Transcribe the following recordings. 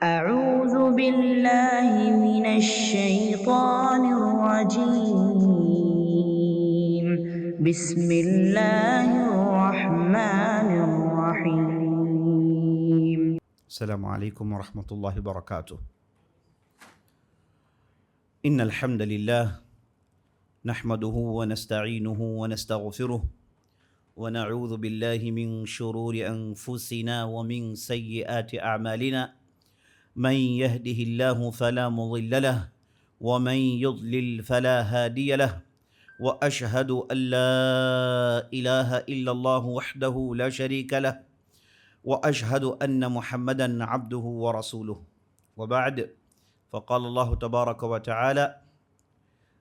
أعوذ بالله من الشيطان الرجيم. بسم الله الرحمن الرحيم. السلام عليكم ورحمة الله وبركاته. إن الحمد لله نحمده ونستعينه ونستغفره ونعوذ بالله من شرور أنفسنا ومن سيئات أعمالنا من يهده الله فلا مضل له ومن يضلل فلا هادي له وأشهد أن لا إله إلا الله وحده لا شريك له وأشهد أن محمدًا عبده ورسوله وبعد فقال الله تبارك وتعالى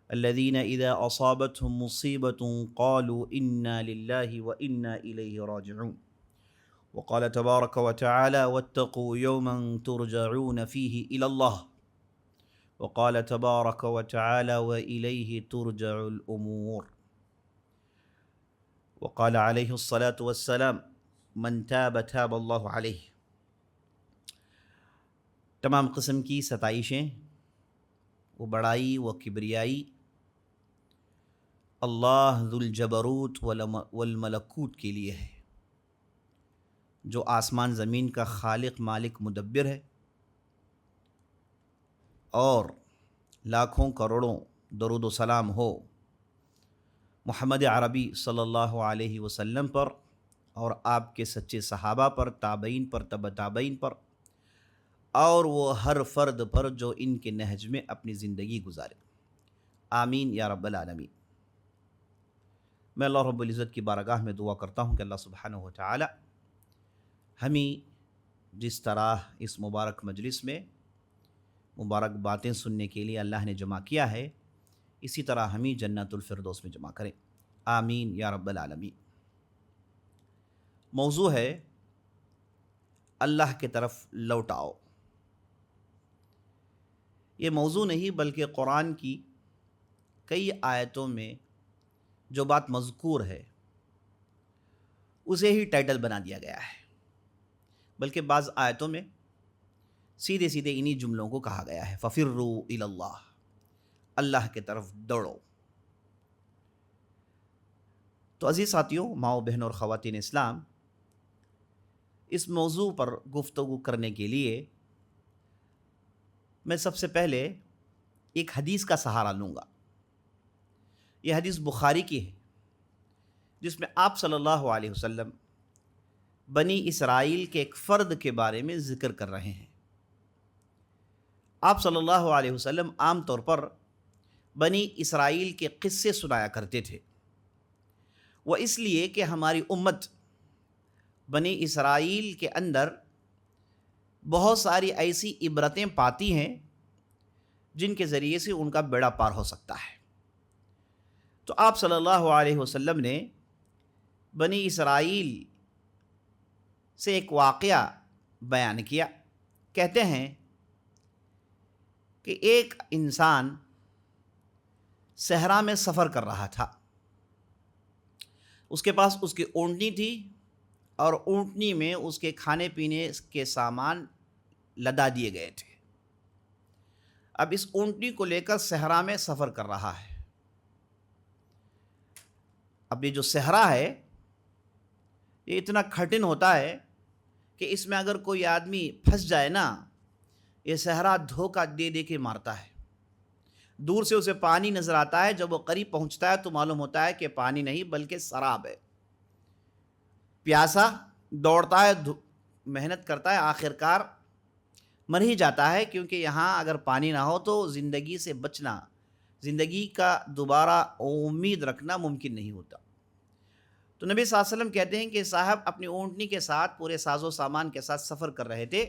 الذين إذا أصابتهم مصيبة قالوا إنا لله وإنا إليه راجعون وقال تبارك وتعالى واتقوا يوما ترجعون فيه إلى الله وقال تبارك وتعالى وإليه ترجع الأمور وقال عليه الصلاة والسلام من تاب تاب اللہ علیہ. تمام قسم کی ستائشیں و بڑائی و کبریائی اللہ ذو الجبروت والملکوت کے لیے ہے، جو آسمان زمین کا خالق مالک مدبر ہے، اور لاکھوں کروڑوں درود و سلام ہو محمد عربی صلی اللہ علیہ وسلم پر اور آپ کے سچے صحابہ پر، تابعین پر، تبع تابعین پر، اور وہ ہر فرد پر جو ان کے نہج میں اپنی زندگی گزارے. آمین یا رب العالمین. میں اللہ رب العزت کی بارگاہ میں دعا کرتا ہوں کہ اللہ سبحانہ و تعالی ہمیں جس طرح اس مبارک مجلس میں مبارک باتیں سننے کے لیے اللہ نے جمع کیا ہے، اسی طرح ہمیں جنت الفردوس میں جمع کریں. آمین یا رب العالمین. موضوع ہے اللہ کی طرف لوٹاؤ. یہ موضوع نہیں بلکہ قرآن کی کئی آیتوں میں جو بات مذکور ہے اسے ہی ٹائٹل بنا دیا گیا ہے، بلکہ بعض آیتوں میں سیدھے سیدھے انہی جملوں کو کہا گیا ہے، فَفِرُّوا إِلَى اللَّهِ، اللہ کی طرف دوڑو. تو عزیز ساتھیوں، ماؤں بہنوں اور خواتین اسلام، اس موضوع پر گفتگو کرنے کے لیے میں سب سے پہلے ایک حدیث کا سہارا لوں گا. یہ حدیث بخاری کی ہے، جس میں آپ صلی اللہ علیہ وسلم بنی اسرائیل کے ایک فرد کے بارے میں ذکر کر رہے ہیں. آپ صلی اللہ علیہ وسلم عام طور پر بنی اسرائیل کے قصے سنایا کرتے تھے، وہ اس لیے کہ ہماری امت بنی اسرائیل کے اندر بہت ساری ایسی عبرتیں پاتی ہیں جن کے ذریعے سے ان کا بیڑا پار ہو سکتا ہے. تو آپ صلی اللہ علیہ وسلم نے بنی اسرائیل سے ایک واقعہ بیان کیا. کہتے ہیں کہ ایک انسان صحرا میں سفر کر رہا تھا، اس کے پاس اس کی اونٹنی تھی، اور اونٹنی میں اس کے کھانے پینے کے سامان لدا دیے گئے تھے. اب اس اونٹنی کو لے کر صحرا میں سفر کر رہا ہے. اب یہ جو صحرا ہے یہ اتنا کٹھن ہوتا ہے کہ اس میں اگر کوئی آدمی پھنس جائے نا، یہ صحرا دھوکہ دے دے کے مارتا ہے. دور سے اسے پانی نظر آتا ہے، جب وہ قریب پہنچتا ہے تو معلوم ہوتا ہے کہ پانی نہیں بلکہ سراب ہے. پیاسا دوڑتا ہے، محنت کرتا ہے، آخرکار مر ہی جاتا ہے، کیونکہ یہاں اگر پانی نہ ہو تو زندگی سے بچنا، زندگی کا دوبارہ امید رکھنا ممکن نہیں ہوتا. تو نبی صلی اللہ علیہ وسلم کہتے ہیں کہ صاحب اپنی اونٹنی کے ساتھ پورے ساز و سامان کے ساتھ سفر کر رہے تھے،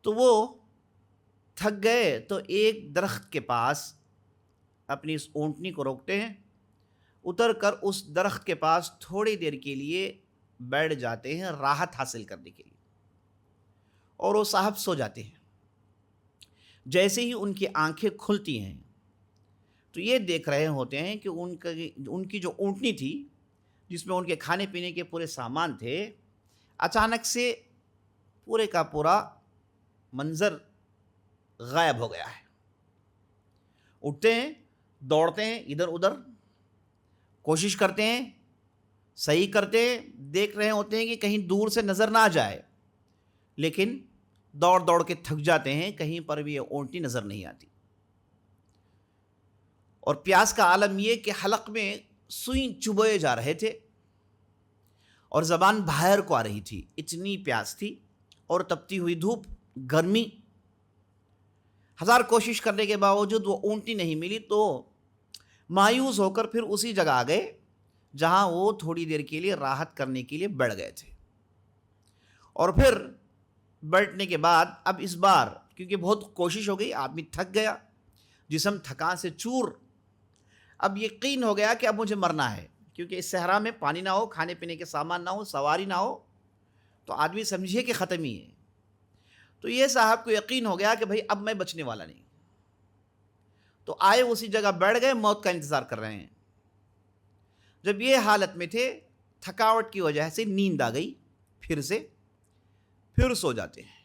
تو وہ تھک گئے تو ایک درخت کے پاس اپنی اس اونٹنی کو روکتے ہیں، اتر کر اس درخت کے پاس تھوڑی دیر کے لیے بیٹھ جاتے ہیں راحت حاصل کرنے کے لیے، اور وہ صاحب سو جاتے ہیں. جیسے ہی ان کی آنکھیں کھلتی ہیں تو یہ دیکھ رہے ہوتے ہیں کہ ان کی جو اونٹنی تھی جس میں ان کے کھانے پینے کے پورے سامان تھے، اچانک سے پورے کا پورا منظر غائب ہو گیا ہے. اٹھتے ہیں، دوڑتے ہیں ادھر ادھر، کوشش کرتے ہیں، صحیح کرتے ہیں، دیکھ رہے ہوتے ہیں کہ کہیں دور سے نظر نہ آ جائے، لیکن دوڑ دوڑ کے تھک جاتے ہیں، کہیں پر بھی یہ اونٹنی نظر نہیں آتی. اور پیاس کا عالم یہ کہ حلق میں سوئی چبوئے جا رہے تھے اور زبان باہر کو آ رہی تھی، اتنی پیاس تھی، اور تپتی ہوئی دھوپ، گرمی. ہزار کوشش کرنے کے باوجود وہ اونٹنی نہیں ملی تو مایوس ہو کر پھر اسی جگہ آ گئے جہاں وہ تھوڑی دیر کے لیے راحت کرنے کے لیے بیٹھ گئے تھے. اور پھر بیٹھنے کے بعد اب اس بار کیونکہ بہت کوشش ہو گئی، آدمی تھک گیا، جسم تھکان سے چور، اب یقین ہو گیا کہ اب مجھے مرنا ہے، کیونکہ اس صحرا میں پانی نہ ہو، کھانے پینے کے سامان نہ ہو، سواری نہ ہو، تو آدمی سمجھے کہ ختم ہی ہے. تو یہ صاحب کو یقین ہو گیا کہ بھئی اب میں بچنے والا نہیں. تو آئے اسی جگہ بیٹھ گئے، موت کا انتظار کر رہے ہیں. جب یہ حالت میں تھے، تھکاوٹ کی وجہ سے نیند آ گئی، پھر سو جاتے ہیں.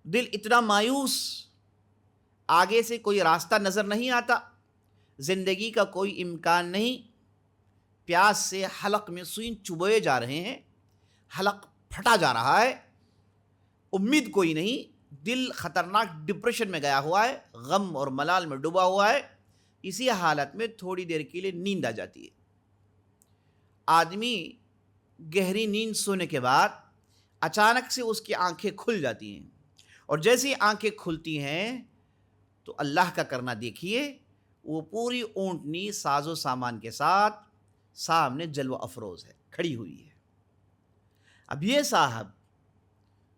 دل اتنا مایوس، آگے سے کوئی راستہ نظر نہیں آتا، زندگی کا کوئی امکان نہیں، پیاس سے حلق میں سوئی چبوئے جا رہے ہیں، حلق پھٹا جا رہا ہے، امید کوئی نہیں، دل خطرناک ڈپریشن میں گیا ہوا ہے، غم اور ملال میں ڈوبا ہوا ہے. اسی حالت میں تھوڑی دیر کے لیے نیند آ جاتی ہے. آدمی گہری نیند سونے کے بعد اچانک سے اس کی آنکھیں کھل جاتی ہیں، اور جیسی آنکھیں کھلتی ہیں تو اللہ کا کرنا دیکھیے، وہ پوری اونٹنی ساز و سامان کے ساتھ سامنے جلوہ افروز ہے، کھڑی ہوئی ہے. اب یہ صاحب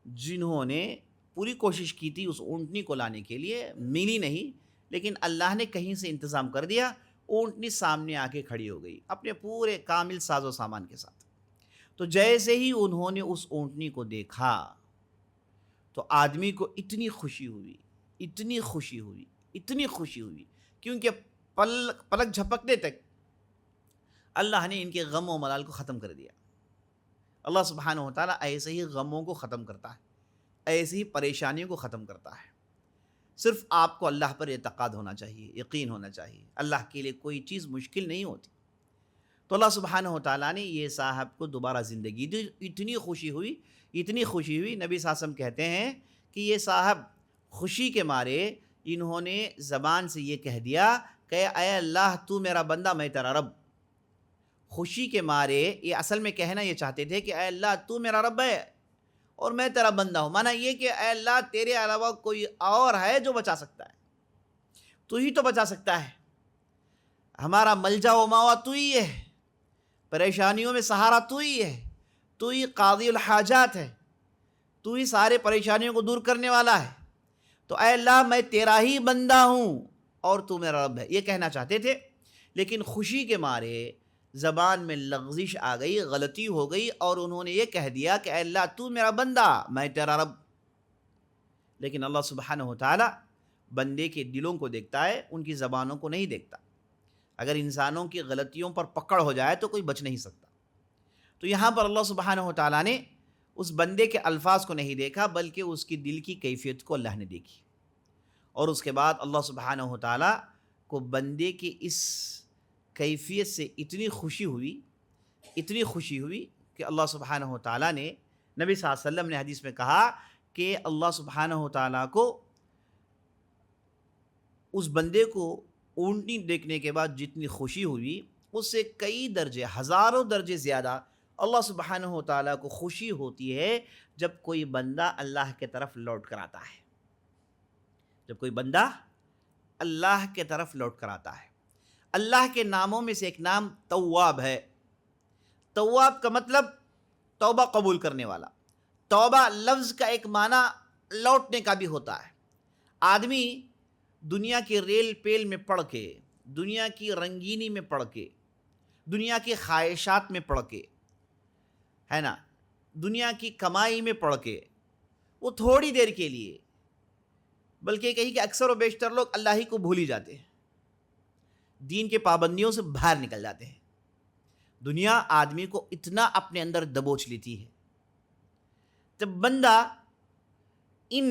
جنہوں نے پوری کوشش کی تھی اس اونٹنی کو لانے کے لیے، ملی نہیں، لیکن اللہ نے کہیں سے انتظام کر دیا، اونٹنی سامنے آ کے کھڑی ہو گئی اپنے پورے کامل ساز و سامان کے ساتھ. تو جیسے ہی انہوں نے اس اونٹنی کو دیکھا تو آدمی کو اتنی خوشی ہوئی کیونکہ پلک جھپکنے تک اللہ نے ان کے غم و ملال کو ختم کر دیا. اللہ سبحانہ و تعالیٰ ایسے ہی غموں کو ختم کرتا ہے، ایسے ہی پریشانیوں کو ختم کرتا ہے. صرف آپ کو اللہ پر اعتقاد ہونا چاہیے، یقین ہونا چاہیے. اللہ کے لیے کوئی چیز مشکل نہیں ہوتی. تو اللہ سبحانہ و تعالیٰ نے یہ صاحب کو دوبارہ زندگی دی. اتنی خوشی ہوئی، نبی صلی اللہ علیہ وسلم کہتے ہیں کہ یہ صاحب خوشی کے مارے انہوں نے زبان سے یہ کہہ دیا کہ اے اللہ تو میرا بندہ میں تیرا رب. خوشی کے مارے یہ اصل میں کہنا یہ چاہتے تھے کہ اے اللہ تو میرا رب ہے اور میں تیرا بندہ ہوں. مانا یہ کہ اے اللہ تیرے علاوہ کوئی اور ہے جو بچا سکتا ہے، تو ہی تو بچا سکتا ہے، ہمارا ملجا و ماوا تو ہی ہے، پریشانیوں میں سہارا تو ہی ہے، تو ہی قاضی الحاجات ہے، تو ہی سارے پریشانیوں کو دور کرنے والا ہے. تو اے اللہ میں تیرا ہی بندہ ہوں اور تو میرا رب ہے، یہ کہنا چاہتے تھے. لیکن خوشی کے مارے زبان میں لغزش آ گئی، غلطی ہو گئی، اور انہوں نے یہ کہہ دیا کہ اے اللہ تو میرا بندہ میں تیرا رب. لیکن اللہ سبحانہ و تعالیٰ بندے کے دلوں کو دیکھتا ہے، ان کی زبانوں کو نہیں دیکھتا. اگر انسانوں کی غلطیوں پر پکڑ ہو جائے تو کوئی بچ نہیں سکتا. تو یہاں پر اللہ سبحانہ و تعالیٰ نے اس بندے کے الفاظ کو نہیں دیکھا، بلکہ اس کی دل کی کیفیت کو اللہ نے دیکھی. اور اس کے بعد اللہ سبحانہ و تعالیٰ کو بندے کی اس کیفیت سے اتنی خوشی ہوئی کہ اللہ سبحانہ و تعالیٰ نے، نبی صلی اللہ علیہ وسلم نے حدیث میں کہا کہ اللہ سبحانہ و تعالیٰ کو اس بندے کو اونٹنی دیکھنے کے بعد جتنی خوشی ہوئی، اس سے کئی درجے، ہزاروں درجے زیادہ اللہ سبحانہ و تعالیٰ کو خوشی ہوتی ہے جب کوئی بندہ اللہ کے طرف لوٹ کر آتا ہے. جب کوئی بندہ اللہ کے طرف لوٹ کر آتا ہے. اللہ کے ناموں میں سے ایک نام تواب ہے. تواب کا مطلب توبہ قبول کرنے والا. توبہ لفظ کا ایک معنی لوٹنے کا بھی ہوتا ہے. آدمی دنیا کے ریل پیل میں پڑھ کے، دنیا کی رنگینی میں پڑھ کے، دنیا کی خواہشات میں پڑھ کے، ہے نا، دنیا کی کمائی میں پڑھ کے، وہ تھوڑی دیر کے لیے، بلکہ کہیں کہ اکثر و بیشتر لوگ اللہ ہی کو بھول ہی جاتے ہیں، دین کے پابندیوں سے باہر نکل جاتے ہیں. دنیا آدمی کو اتنا اپنے اندر دبوچ لیتی ہے. جب بندہ ان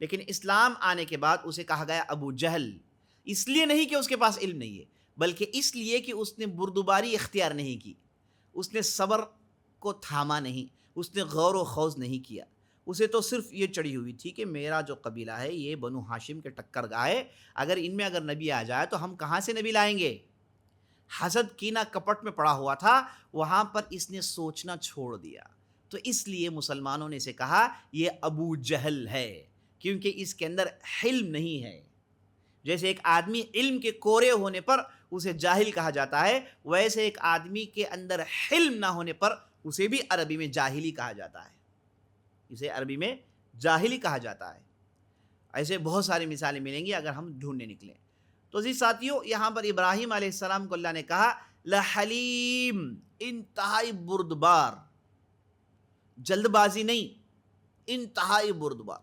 لیکن اسلام آنے کے بعد اسے کہا گیا ابو جہل، اس لیے نہیں کہ اس کے پاس علم نہیں ہے، بلکہ اس لیے کہ اس نے بردباری اختیار نہیں کی، اس نے صبر کو تھاما نہیں، اس نے غور و خوض نہیں کیا، اسے تو صرف یہ چڑھی ہوئی تھی کہ میرا جو قبیلہ ہے یہ بنو ہاشم کے ٹکر گاہ ہے، اگر ان میں اگر نبی آ جائے تو ہم کہاں سے نبی لائیں گے؟ حسد کینہ کپٹ میں پڑا ہوا تھا، وہاں پر اس نے سوچنا چھوڑ دیا، تو اس لیے مسلمانوں نے اسے کہا یہ ابو جہل ہے، کیونکہ اس کے اندر علم نہیں ہے۔ جیسے ایک آدمی علم کے کورے ہونے پر اسے جاہل کہا جاتا ہے، ویسے ایک آدمی کے اندر علم نہ ہونے پر اسے بھی عربی میں جاہلی کہا جاتا ہے، اسے عربی میں جاہلی کہا جاتا ہے۔ ایسے بہت ساری مثالیں ملیں گی اگر ہم ڈھونڈنے نکلیں۔ تو عزیز ساتھیوں، یہاں پر ابراہیم علیہ السلام کو اللہ نے کہا لحلیم، انتہائی بردبار، جلد بازی نہیں، انتہائی بردبار۔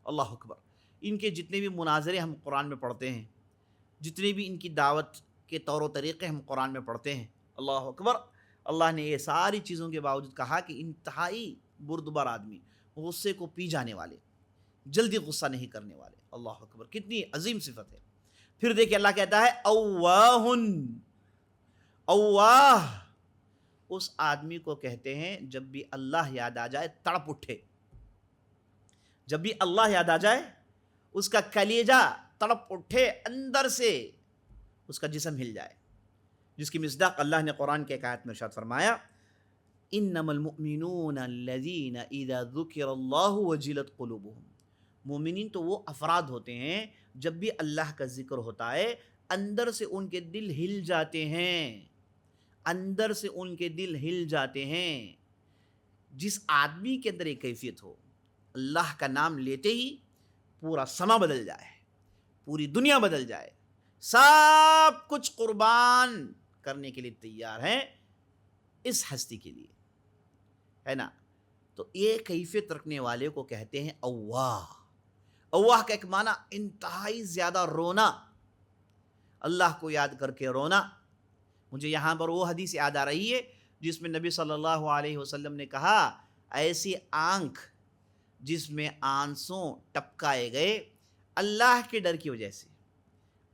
اللہ اکبر۔ ان کے جتنے بھی مناظرے ہم قرآن میں پڑھتے ہیں، جتنے بھی ان کی دعوت کے طور و طریقے ہم قرآن میں پڑھتے ہیں، اللہ اکبر، اللہ نے یہ ساری چیزوں کے باوجود کہا کہ انتہائی بردبار آدمی، غصے کو پی جانے والے، جلدی غصہ نہیں کرنے والے۔ اللہ اکبر، کتنی عظیم صفت ہے۔ پھر دیکھیں اللہ کہتا ہے اواہن، اواہ اس آدمی کو کہتے ہیں جب بھی اللہ یاد آ جائے تڑپ اٹھے، جب بھی اللہ یاد آ جائے اس کا کلیجہ تڑپ اٹھے، اندر سے اس کا جسم ہل جائے، جس کی مصداق اللہ نے قرآن کے ایک آیت میں ارشاد فرمایا انما المؤمنون الذین اذا ذکر اللہ وجلت قلوبہم، مومنین تو وہ افراد ہوتے ہیں جب بھی اللہ کا ذکر ہوتا ہے اندر سے ان کے دل ہل جاتے ہیں، اندر سے ان کے دل ہل جاتے ہیں۔ جس آدمی کے اندر ایک کیفیت ہو، اللہ کا نام لیتے ہی پورا سما بدل جائے، پوری دنیا بدل جائے، سب کچھ قربان کرنے کے لیے تیار ہیں اس ہستی کے لیے، ہے نا؟ تو یہ کیفیت رکھنے والے کو کہتے ہیں اواہ۔ اواہ کا ایک معنی انتہائی زیادہ رونا، اللہ کو یاد کر کے رونا۔ مجھے یہاں پر وہ حدیث یاد آ رہی ہے جس میں نبی صلی اللہ علیہ وسلم نے کہا ایسی آنکھ جس میں آنسوں ٹپکائے گئے اللہ کے ڈر کی وجہ سے،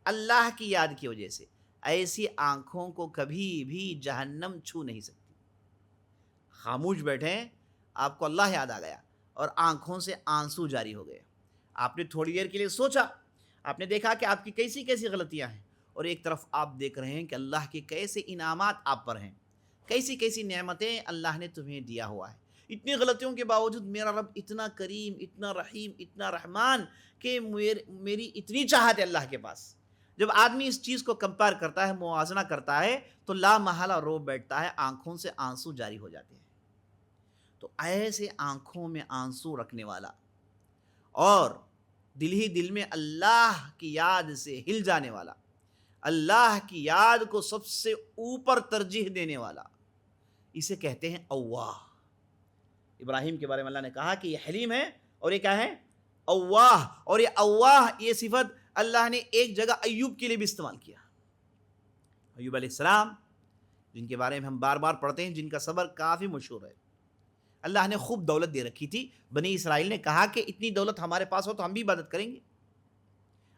اللہ کی یاد کی وجہ سے، ایسی آنکھوں کو کبھی بھی جہنم چھو نہیں سکتی۔ خاموش بیٹھیں، آپ کو اللہ یاد آ گیا اور آنکھوں سے آنسو جاری ہو گئے، آپ نے تھوڑی دیر کے لیے سوچا، آپ نے دیکھا کہ آپ کی کیسی کیسی غلطیاں ہیں، اور ایک طرف آپ دیکھ رہے ہیں کہ اللہ کے کیسے انعامات آپ پر ہیں، کیسی کیسی نعمتیں اللہ نے تمہیں دیا ہوا ہے۔ اتنی غلطیوں کے باوجود میرا رب اتنا کریم، اتنا رحیم، اتنا رحمان کہ میری اتنی چاہت ہے اللہ کے پاس۔ جب آدمی اس چیز کو کمپیئر کرتا ہے، موازنہ کرتا ہے، تو لا محالہ رو بیٹھتا ہے، آنکھوں سے آنسو جاری ہو جاتے ہیں۔ تو ایسے آنکھوں میں آنسو رکھنے والا اور دل ہی دل میں اللہ کی یاد سے ہل جانے والا، اللہ کی یاد کو سب سے اوپر ترجیح دینے والا، اسے کہتے ہیں اواہ۔ ابراہیم کے بارے میں اللہ نے کہا کہ یہ حلیم ہے، اور یہ کیا ہے؟ اواہ۔ اور یہ اواہ، یہ صفت اللہ نے ایک جگہ ایوب کے لیے بھی استعمال کیا۔ ایوب علیہ السلام جن کے بارے میں ہم بار بار پڑھتے ہیں، جن کا صبر کافی مشہور ہے، اللہ نے خوب دولت دے رکھی تھی، بنی اسرائیل نے کہا کہ اتنی دولت ہمارے پاس ہو تو ہم بھی عبادت کریں گے۔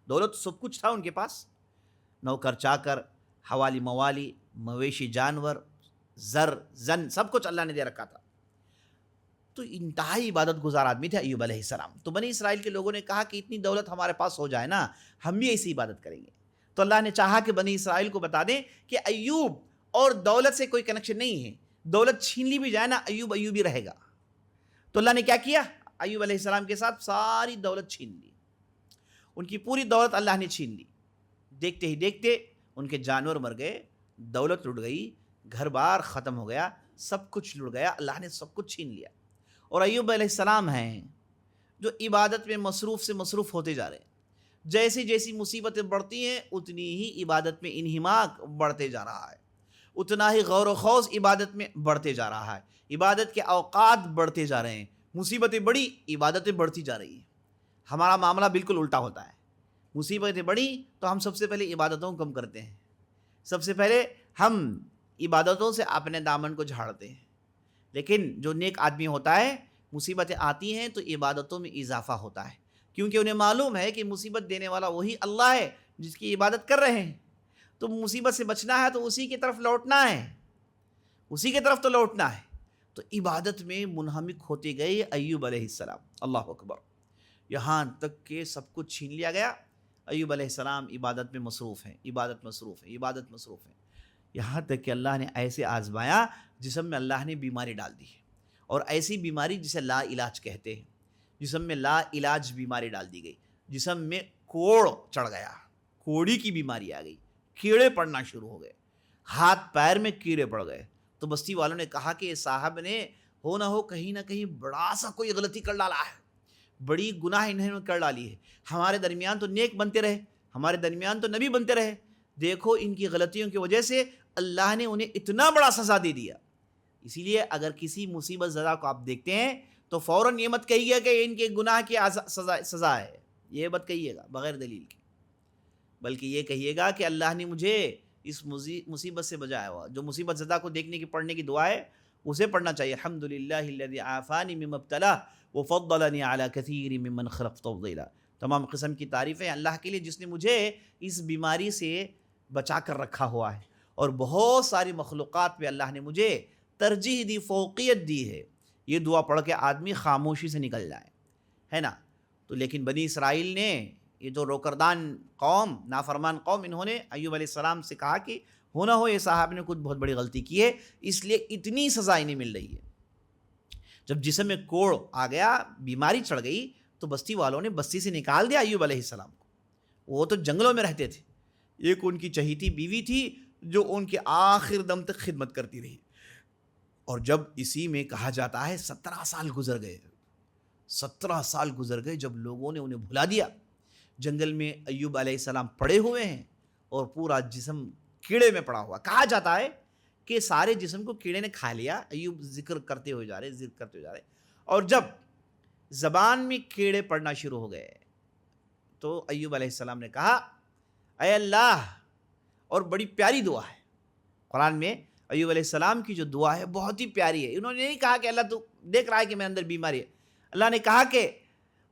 دولت سب کچھ تھا ان کے پاس، نوکر چاکر، حوالی موالی، مویشی جانور، زر زن، سب کچھ اللہ نے دے رکھا تھا۔ تو انتہائی عبادت گزار آدمی تھے ایوب علیہ السلام۔ تو بنی اسرائیل کے لوگوں نے کہا کہ اتنی دولت ہمارے پاس ہو جائے نا، ہم بھی ایسی عبادت کریں گے۔ تو اللہ نے چاہا کہ بنی اسرائیل کو بتا دیں کہ ایوب اور دولت سے کوئی کنیکشن نہیں ہے، دولت چھین لی بھی جائے نا، ایوب ایوب ہی رہے گا۔ تو اللہ نے کیا کیا؟ ایوب علیہ السلام کے ساتھ ساری دولت چھین لی، ان کی پوری دولت اللہ نے چھین لی۔ دیکھتے ہی دیکھتے ان کے جانور مر گئے، دولت لٹ گئی، گھر بار ختم ہو گیا، سب کچھ لٹ گیا، اللہ نے سب کچھ چھین لیا۔ اور ایوب علیہ السلام ہیں جو عبادت میں مصروف سے مصروف ہوتے جا رہے ہیں، جیسی جیسی مصیبتیں بڑھتی ہیں اتنی ہی عبادت میں انہماک بڑھتے جا رہا ہے، اتنا ہی غور و خوض عبادت میں بڑھتے جا رہا ہے، عبادت کے اوقات بڑھتے جا رہے ہیں، مصیبتیں بڑھی، عبادتیں بڑھتی جا رہی ہیں۔ ہمارا معاملہ بالکل الٹا ہوتا ہے، مصیبتیں بڑھی تو ہم سب سے پہلے عبادتوں کو کم کرتے ہیں، سب سے پہلے ہم عبادتوں سے اپنے دامن کو جھاڑتے ہیں۔ لیکن جو نیک آدمی ہوتا ہے، مصیبتیں آتی ہیں تو عبادتوں میں اضافہ ہوتا ہے، کیونکہ انہیں معلوم ہے کہ مصیبت دینے والا وہی اللہ ہے جس کی عبادت کر رہے ہیں. تو مصیبت سے بچنا ہے تو اسی کی طرف لوٹنا ہے، اسی کی طرف تو لوٹنا ہے. تو عبادت میں منہمک ہوتے گئے ایوب علیہ السلام. اللہ اکبر. یہاں تک کہ سب کچھ چھین لیا گیا، ایوب علیہ السلام عبادت میں مصروف ہیں، عبادت مصروف ہیں، عبادت مصروف ہیں. یہاں تک کہ اللہ نے ایسے آزمایا جسم میں اللہ نے بیماری ڈال دی ہے، اور ایسی بیماری جسے لا علاج کہتے ہیں. جسم میں لا علاج بیماری ڈال دی گئی، جسم میں کوڑ چڑھ گیا، کوڑی کی بیماری آ گئی، کیڑے پڑنا شروع ہو گئے، ہاتھ پیر میں کیڑے پڑ گئے. تو بستی والوں نے کہا کہ صاحب نے ہو نہ ہو کہیں نہ کہیں بڑا سا کوئی غلطی کر ڈالا ہے، بڑی گناہ انہوں نے کر ڈالی ہے. ہمارے درمیان تو نیک بنتے رہے، ہمارے درمیان تو نبی بنتے رہے، دیکھو ان کی غلطیوں کی وجہ سے اللہ نے انہیں اتنا بڑا سزا دے دیا. اسی لیے اگر کسی مصیبت زدہ کو آپ دیکھتے ہیں تو فوراً یہ مت کہیے کہ ان کے گناہ کی سزا ہے، یہ مت کہیے گا بغیر دلیل کے، بلکہ یہ کہیے گا کہ اللہ نے مجھے اس مصیبت سے بچایا ہوا. جو مصیبت زدہ کو دیکھنے کی پڑھنے کی دعا ہے اسے پڑھنا چاہیے. الحمدللہ الذی عافانی مما ابتلا وفضلنی علی کثیر ممن خلق تفضیلا. تمام قسم کی تعریفیں اللہ کے لیے جس نے مجھے اس بیماری سے بچا کر رکھا ہوا ہے، اور بہت ساری مخلوقات پہ اللہ نے مجھے ترجیح دی، فوقیت دی ہے. یہ دعا پڑھ کے آدمی خاموشی سے نکل جائے، ہے نا. تو لیکن بنی اسرائیل نے، یہ جو روکردان قوم، نافرمان قوم، انہوں نے ایوب علیہ السلام سے کہا کہ ہو نہ ہو یہ صاحب نے کچھ بہت بڑی غلطی کی ہے، اس لیے اتنی سزا انہیں مل رہی ہے. جب جسم میں کوڑ آ گیا، بیماری چڑھ گئی، تو بستی والوں نے بستی سے نکال دیا ایوب علیہ السلام کو. وہ تو جنگلوں میں رہتے تھے. ایک ان کی چہیتی بیوی تھی جو ان کے آخر دم تک خدمت کرتی رہی. اور جب اسی میں کہا جاتا ہے 17 سال گزر گئے، 17 سال گزر گئے جب لوگوں نے انہیں بھلا دیا. جنگل میں ایوب علیہ السلام پڑے ہوئے ہیں اور پورا جسم کیڑے میں پڑا ہوا. کہا جاتا ہے کہ سارے جسم کو کیڑے نے کھا لیا. ایوب ذکر کرتے ہوئے جا رہے، اور جب زبان میں کیڑے پڑنا شروع ہو گئے تو ایوب علیہ السلام نے کہا اے اللہ، اور بڑی پیاری دعا ہے قرآن میں. ایوب علیہ السلام کی جو دعا ہے بہت ہی پیاری ہے. انہوں نے نہیں کہا کہ اللہ تو دیکھ رہا ہے کہ میرے اندر بیماری ہے. اللہ نے کہا کہ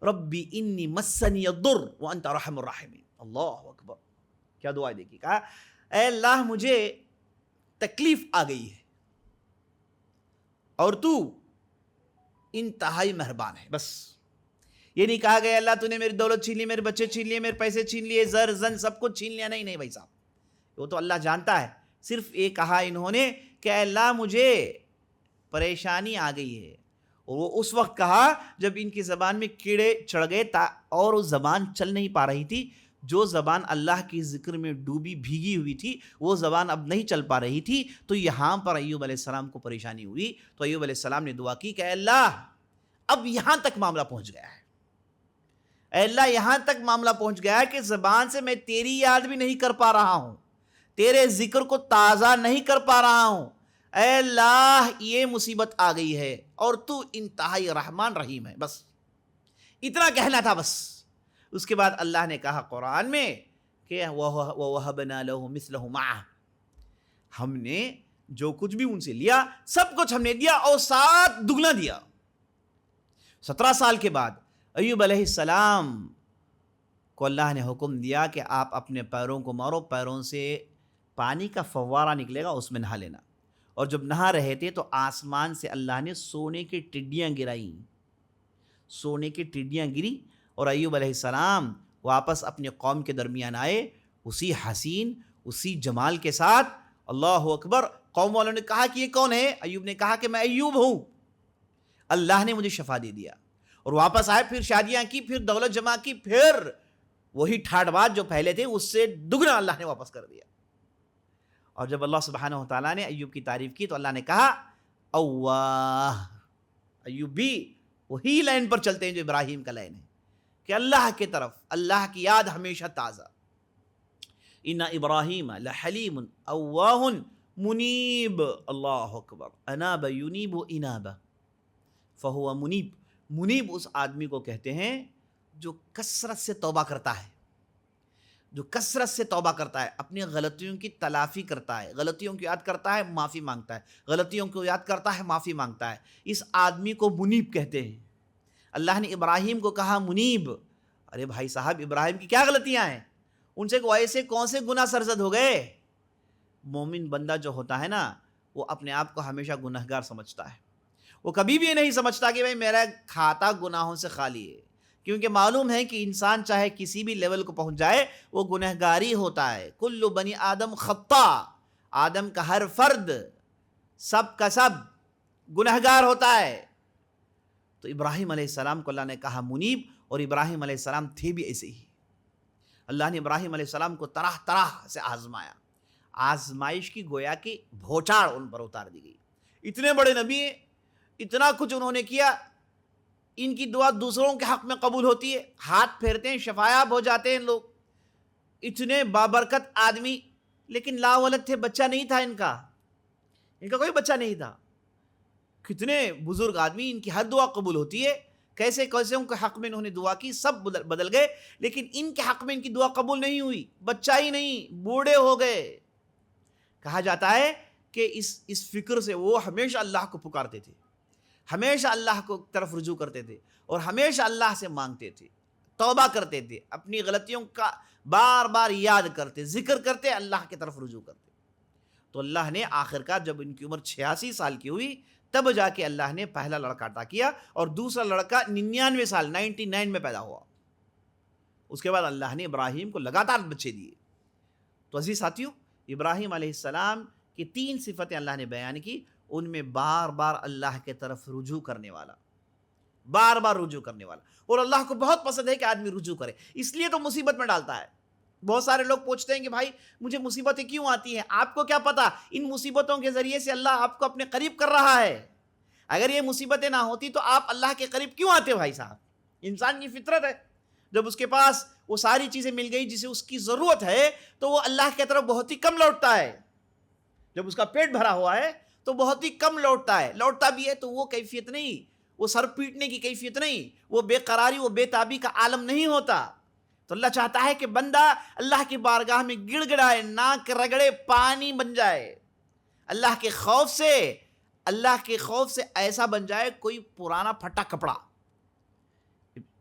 ربی انی مسنی الضر وانت ارحم الراحمین. اللہ اکبر، کیا دعا ہے دیکھیے. کہا اے اللہ مجھے تکلیف آ گئی ہے اور تو انتہائی مہربان ہے. بس یہ نہیں کہا گیا اللہ تو نے میری دولت چھین لی، میرے بچے چھین لیے، میرے پیسے چھین لیے، زر زن سب کچھ چھین لیا. نہیں بھائی صاحب، وہ تو اللہ جانتا ہے. صرف یہ کہا انہوں نے کہ اے اللہ مجھے پریشانی آ گئی ہے. اور وہ اس وقت کہا جب ان کی زبان میں کیڑے چڑھ گئے اور وہ زبان چل نہیں پا رہی تھی. جو زبان اللہ کی ذکر میں ڈوبی بھیگی ہوئی تھی وہ زبان اب نہیں چل پا رہی تھی. تو یہاں پر ایوب علیہ السلام کو پریشانی ہوئی. تو ایوب علیہ السلام نے دعا کی کہ اے اللہ اب یہاں تک معاملہ پہنچ گیا ہے، اے اللہ یہاں تک معاملہ پہنچ گیا ہے کہ زبان سے میں تیری یاد بھی نہیں کر پا رہا ہوں، تیرے ذکر کو تازہ نہیں کر پا رہا ہوں. اے اللہ یہ مصیبت آ گئی ہے اور تو انتہائی رحمان رحیم ہے. بس اتنا کہنا تھا بس. اس کے بعد اللہ نے کہا قرآن میں کہ وَوَهَبْنَا لَهُ مِثْلَهُ مَعَهُ، ہم نے جو کچھ بھی ان سے لیا سب کچھ ہم نے دیا اور ساتھ دگنا دیا. 17 سال کے بعد ایوب علیہ السلام کو اللہ نے حکم دیا کہ آپ اپنے پیروں کو مارو، پیروں سے پانی کا فوارہ نکلے گا، اس میں نہا لینا. اور جب نہا رہے تھے تو آسمان سے اللہ نے سونے کی ٹڈیاں گرائیں، سونے کی ٹڈیاں گری، اور ایوب علیہ السلام واپس اپنے قوم کے درمیان آئے اسی حسین، اسی جمال کے ساتھ. اللہ اکبر. قوم والوں نے کہا کہ یہ کون ہے؟ ایوب نے کہا کہ میں ایوب ہوں، اللہ نے مجھے شفا دے دیا. اور واپس آئے، پھر شادیاں کی، پھر دولت جمع کی، پھر وہی ٹھاٹ بات جو پہلے تھے اس سے دگنا اللہ نے واپس کر دیا. اور جب اللہ سبحانہ و تعالیٰ نے ایوب کی تعریف کی تو اللہ نے کہا اوہ. ایوب بھی وہی لائن پر چلتے ہیں جو ابراہیم کا لائن ہے کہ اللہ کے طرف، اللہ کی یاد ہمیشہ تازہ. ان ابراہیم لحلیم اواہ منیب. اللہ اکبر. اناب ینیب انابہ فہو منیب. منیب اس آدمی کو کہتے ہیں جو کثرت سے توبہ کرتا ہے، جو کثرت سے توبہ کرتا ہے، اپنی غلطیوں کی تلافی کرتا ہے، غلطیوں کو یاد کرتا ہے، معافی مانگتا ہے، غلطیوں کو یاد کرتا ہے، معافی مانگتا ہے. اس آدمی کو منیب کہتے ہیں. اللہ نے ابراہیم کو کہا منیب، ارے بھائی صاحب ابراہیم کی کیا غلطیاں ہیں؟ ان سے ایسے کون سے گناہ سرزد ہو گئے؟ مومن بندہ جو ہوتا ہے نا وہ اپنے آپ کو ہمیشہ گنہگار سمجھتا ہے، وہ کبھی بھی یہ نہیں سمجھتا کہ بھائی میرا کھاتا گناہوں سے خالی ہے، کیونکہ معلوم ہے کہ انسان چاہے کسی بھی لیول کو پہنچ جائے وہ گنہگاری ہوتا ہے۔ کل بنی آدم خطا، آدم کا ہر فرد سب کا سب گنہگار ہوتا ہے۔ تو ابراہیم علیہ السلام کو اللہ نے کہا منیب، اور ابراہیم علیہ السلام تھے بھی ایسے ہی۔ اللہ نے ابراہیم علیہ السلام کو طرح طرح سے آزمایا، آزمائش کی گویا کہ بھوچاڑ ان پر اتار دی گئی۔ اتنے بڑے نبی ہیں، اتنا کچھ انہوں نے کیا، ان کی دعا دوسروں کے حق میں قبول ہوتی ہے، ہاتھ پھیرتے ہیں شفایاب ہو جاتے ہیں لوگ، اتنے بابرکت آدمی، لیکن لا ولد تھے، بچہ نہیں تھا ان کا کوئی بچہ نہیں تھا۔ کتنے بزرگ آدمی، ان کی ہر دعا قبول ہوتی ہے، کیسے کیسے ان کے حق میں انہوں نے دعا کی، سب بدل گئے، لیکن ان کے حق میں ان کی دعا قبول نہیں ہوئی، بچہ ہی نہیں، بوڑھے ہو گئے۔ کہا جاتا ہے کہ اس فکر سے وہ ہمیشہ اللہ کو پکارتے تھے، ہمیشہ اللہ کو طرف رجوع کرتے تھے، اور ہمیشہ اللہ سے مانگتے تھے، توبہ کرتے تھے، اپنی غلطیوں کا بار بار یاد کرتے، ذکر کرتے، اللہ کی طرف رجوع کرتے۔ تو اللہ نے آخرکار جب ان کی عمر 86 سال کی ہوئی تب جا کے اللہ نے پہلا لڑکا عطا کیا، اور دوسرا لڑکا 99 سال 99 میں پیدا ہوا۔ اس کے بعد اللہ نے ابراہیم کو لگاتار بچے دیے۔ تو عزیز ساتھیو، ابراہیم علیہ السلام کی 3 صفتیں اللہ نے بیان کی، ان میں بار بار اللہ کے طرف رجوع کرنے والا، بار بار رجوع کرنے والا، اور اللہ کو بہت پسند ہے کہ آدمی رجوع کرے، اس لیے تو مصیبت میں ڈالتا ہے۔ بہت سارے لوگ پوچھتے ہیں کہ بھائی مجھے مصیبتیں کیوں آتی ہیں؟ آپ کو کیا پتا ان مصیبتوں کے ذریعے سے اللہ آپ کو اپنے قریب کر رہا ہے۔ اگر یہ مصیبتیں نہ ہوتی تو آپ اللہ کے قریب کیوں آتے بھائی صاحب؟ انسان کی فطرت ہے، جب اس کے پاس وہ ساری چیزیں مل گئی جسے اس کی ضرورت ہے تو وہ اللہ کی طرف بہت ہی کم لوٹتا ہے۔ جب اس کا پیٹ بھرا ہوا ہے تو بہت ہی کم لوٹتا ہے، لوٹتا بھی ہے تو وہ کیفیت نہیں، وہ سر پیٹنے کی کیفیت نہیں، وہ بے قراری، وہ بے تابی کا عالم نہیں ہوتا۔ تو اللہ چاہتا ہے کہ بندہ اللہ کی بارگاہ میں گڑ گڑائے، ناک رگڑے، پانی بن جائے، اللہ کے خوف سے ایسا بن جائے کوئی پرانا پھٹا کپڑا۔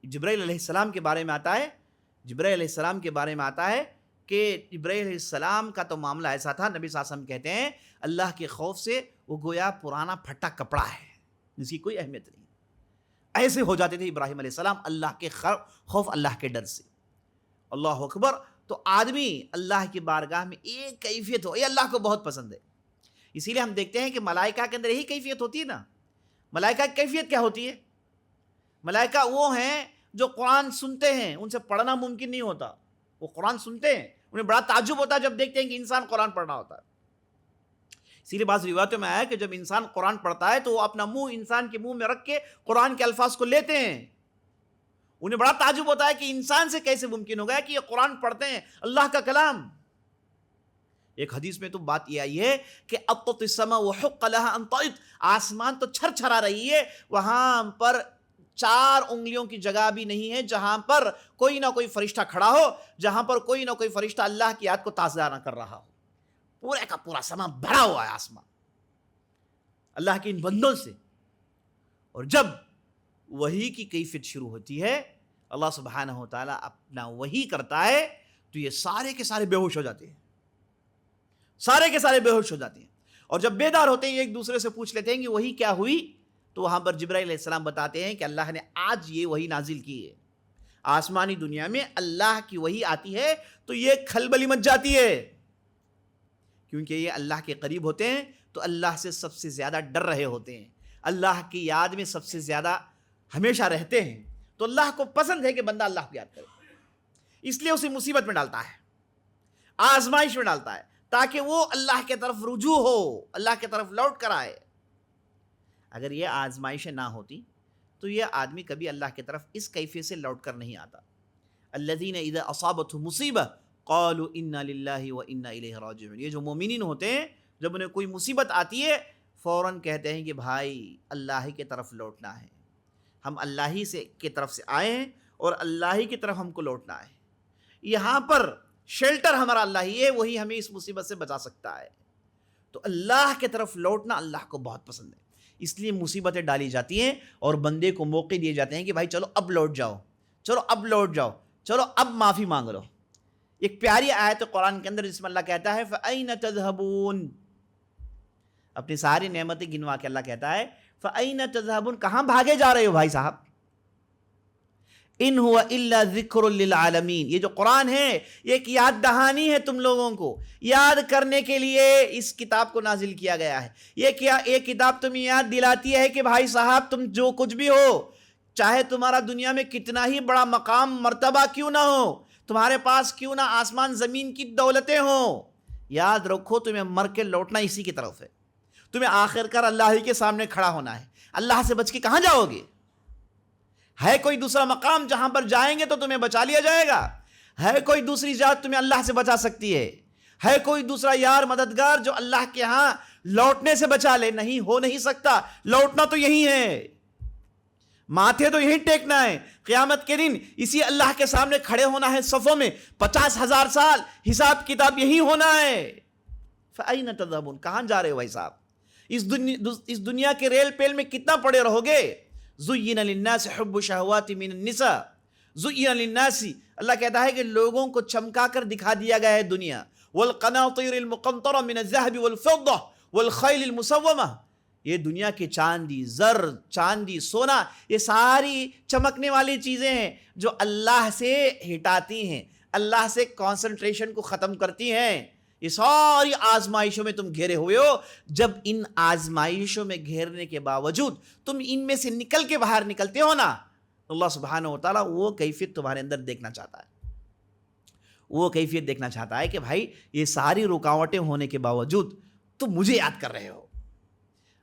جبرائیل علیہ السلام کے بارے میں آتا ہے، کہ جبرائیل علیہ السلام کا تو معاملہ ایسا تھا، نبی صلی اللہ علیہ وسلم کہتے ہیں اللہ کے خوف سے وہ گویا پرانا پھٹا کپڑا ہے جس کی کوئی اہمیت نہیں۔ ایسے ہو جاتے تھے ابراہیم علیہ السلام اللہ کے خوف، اللہ کے ڈر سے۔ اللہ اکبر۔ تو آدمی اللہ کی بارگاہ میں ایک کیفیت ہو، یہ اللہ کو بہت پسند ہے۔ اسی لیے ہم دیکھتے ہیں کہ ملائکہ کے اندر یہی کیفیت ہوتی ہے نا۔ ملائکہ کی کیفیت کیا ہوتی ہے؟ ملائکہ وہ ہیں جو قرآن سنتے ہیں، ان سے پڑھنا ممکن نہیں ہوتا، وہ قرآن سنتے ہیں، انہیں بڑا تعجب ہوتا ہے جب دیکھتے ہیں کہ انسان قرآن پڑھ رہا ہوتا ہے۔ اسی لیے بعض روایتوں میں آیا ہے کہ جب انسان قرآن پڑھتا ہے تو وہ اپنا منہ انسان کے منہ میں رکھ کے قرآن کے الفاظ کو لیتے ہیں، انہیں بڑا تعجب ہوتا ہے کہ انسان سے کیسے ممکن ہو گیا کہ یہ قرآن پڑھتے ہیں، اللہ کا کلام۔ ایک حدیث میں تو بات یہ آئی ہے کہ اطت السماء وحق لها ان طئت، آسمان تو چھر چھرا رہی ہے، وہاں پر 4 انگلیوں کی جگہ بھی نہیں ہے جہاں پر کوئی نہ کوئی فرشتہ کھڑا ہو، جہاں پر کوئی نہ کوئی فرشتہ اللہ کی یاد کو تازہ نہ کر رہا ہو۔ پورے کا پورا سما بھرا ہوا ہے آسمان اللہ کے ان بندوں سے۔ اور جب وحی کی کیفیت شروع ہوتی ہے، اللہ سبحانہ و تعالیٰ اپنا وحی کرتا ہے تو یہ سارے کے سارے بے ہوش ہو جاتے ہیں، سارے کے سارے بے ہوش ہو جاتے ہیں، اور جب بیدار ہوتے ہیں ایک دوسرے سے پوچھ لیتے ہیں کہ وحی کیا ہوئی، تو وہاں پر جبرائیل علیہ السلام بتاتے ہیں کہ اللہ نے آج یہ وحی نازل کی ہے۔ آسمانی دنیا میں اللہ کی وحی آتی ہے تو یہ کھلبلی مچ جاتی ہے، کیونکہ یہ اللہ کے قریب ہوتے ہیں تو اللہ سے سب سے زیادہ ڈر رہے ہوتے ہیں، اللہ کی یاد میں سب سے زیادہ ہمیشہ رہتے ہیں، تو اللہ کو پسند ہے کہ بندہ اللہ کو یاد کرے، اس لیے اسے مصیبت میں ڈالتا ہے، آزمائش میں ڈالتا ہے، تاکہ وہ اللہ کے طرف رجوع ہو، اللہ کے طرف لوٹ کر آئے۔ اگر یہ آزمائشیں نہ ہوتی تو یہ آدمی کبھی اللہ کی طرف اس کیفیت سے لوٹ کر نہیں آتا۔ الذین اذا اصابتهم مصیبہ قالوا انا للہ وانا الیہ راجعون، یہ جو مومنین ہوتے ہیں جب انہیں کوئی مصیبت آتی ہے فوراً کہتے ہیں کہ بھائی اللہ ہی کی طرف لوٹنا ہے، ہم اللہ ہی کی طرف سے آئے ہیں اور اللہ ہی کی طرف ہم کو لوٹنا ہے، یہاں پر شیلٹر ہمارا اللہ ہی ہے، وہی ہمیں اس مصیبت سے بچا سکتا ہے۔ تو اللہ کی طرف لوٹنا اللہ کو بہت پسند ہے، اس لیے مصیبتیں ڈالی جاتی ہیں اور بندے کو موقع دیے جاتے ہیں کہ بھائی چلو اب لوٹ جاؤ، چلو اب لوٹ جاؤ، چلو اب معافی مانگ لو. ایک پیاری آیت قرآن کے اندر جس میں اللہ کہتا ہے فَأَيْنَ تَذْهَبُونَ, اپنی ساری نعمتیں گنوا کے اللہ کہتا ہے فَأَيْنَ تَذْهَبُونَ, کہاں بھاگے جا رہے ہو بھائی صاحب. ان هو الا ذکر للعالمین, یہ جو قرآن ہے یہ ایک یاد دہانی ہے تم لوگوں کو, یاد کرنے کے لیے اس کتاب کو نازل کیا گیا ہے. یہ کتاب تمہیں یاد دلاتی ہے کہ بھائی صاحب تم جو کچھ بھی ہو, چاہے تمہارا دنیا میں کتنا ہی بڑا مقام مرتبہ کیوں نہ ہو, تمہارے پاس کیوں نہ آسمان زمین کی دولتیں ہوں, یاد رکھو تمہیں مر کے لوٹنا اسی کی طرف ہے. تمہیں آخر کار اللہ ہی کے سامنے کھڑا ہونا ہے. اللہ سے بچ کے کہاں جاؤ گے؟ ہے کوئی دوسرا مقام جہاں پر جائیں گے تو تمہیں بچا لیا جائے گا؟ ہے کوئی دوسری ذات تمہیں اللہ سے بچا سکتی ہے؟ ہے کوئی دوسرا یار مددگار جو اللہ کے ہاں لوٹنے سے بچا لے؟ نہیں, ہو نہیں سکتا. لوٹنا تو یہی ہے, ماتھے تو یہی ٹیکنا ہے. قیامت کے دن اسی اللہ کے سامنے کھڑے ہونا ہے صفوں میں, 50,000 سال حساب کتاب یہی ہونا ہے. فَأَيْنَ تَذْهَبُونَ, کہاں جا رہے ہو بھائی صاحب؟ اس دنیا کے ریل پیل میں کتنا پڑے رہو گے؟ زُيِّنَ لِلنَّاسِ حُبُّ الشَّهَوَاتِ مِنَ النِّسَاءِ, زُيِّنَ لِلنَّاسِ, اللہ کہتا ہے کہ لوگوں کو چمکا کر دکھا دیا گیا ہے دنیا. وَالْقَنَاطِيرِ الْمُقَنطَرَةِ مِنَ الذَّهَبِ وَالْفِضَّةِ وَالْخَيْلِ الْمُسَوَّمَةِ, یہ دنیا کے چاندی, زر, چاندی, سونا, یہ ساری چمکنے والی چیزیں ہیں جو اللہ سے ہٹاتی ہیں, اللہ سے کانسنٹریشن کو ختم کرتی ہیں. یہ ساری آزمائشوں میں تم گھیرے ہوئے ہو. جب ان آزمائشوں میں گھیرنے کے باوجود تم ان میں سے نکل کے باہر نکلتے ہو نا, اللہ سبحانہ و تعالیٰ وہ کیفیت تمہارے اندر دیکھنا چاہتا ہے. وہ کیفیت دیکھنا چاہتا ہے کہ بھائی یہ ساری رکاوٹیں ہونے کے باوجود تم مجھے یاد کر رہے ہو,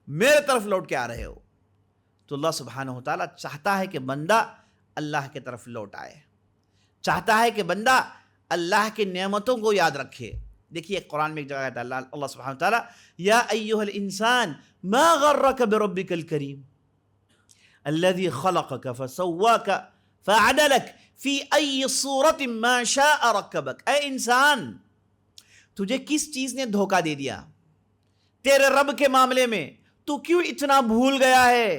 میرے طرف لوٹ کے آ رہے ہو. تو اللہ سبحانہ و تعالیٰ چاہتا ہے کہ بندہ اللہ کے طرف لوٹ آئے, چاہتا ہے کہ بندہ اللہ کی نعمتوں کو یاد رکھے. دیکھیے قرآن میں ایک جگہ کہتا ہے اللہ سبحانہ و تعالیٰ یا ایھا الانسان ما غرک بربک الکریم الذی خلقک فسواک فعدلک فی ای صورت ما شاء رکبک. اے انسان, تجھے کس چیز نے دھوکہ دے دیا تیرے رب کے معاملے میں؟ تو کیوں اتنا بھول گیا ہے,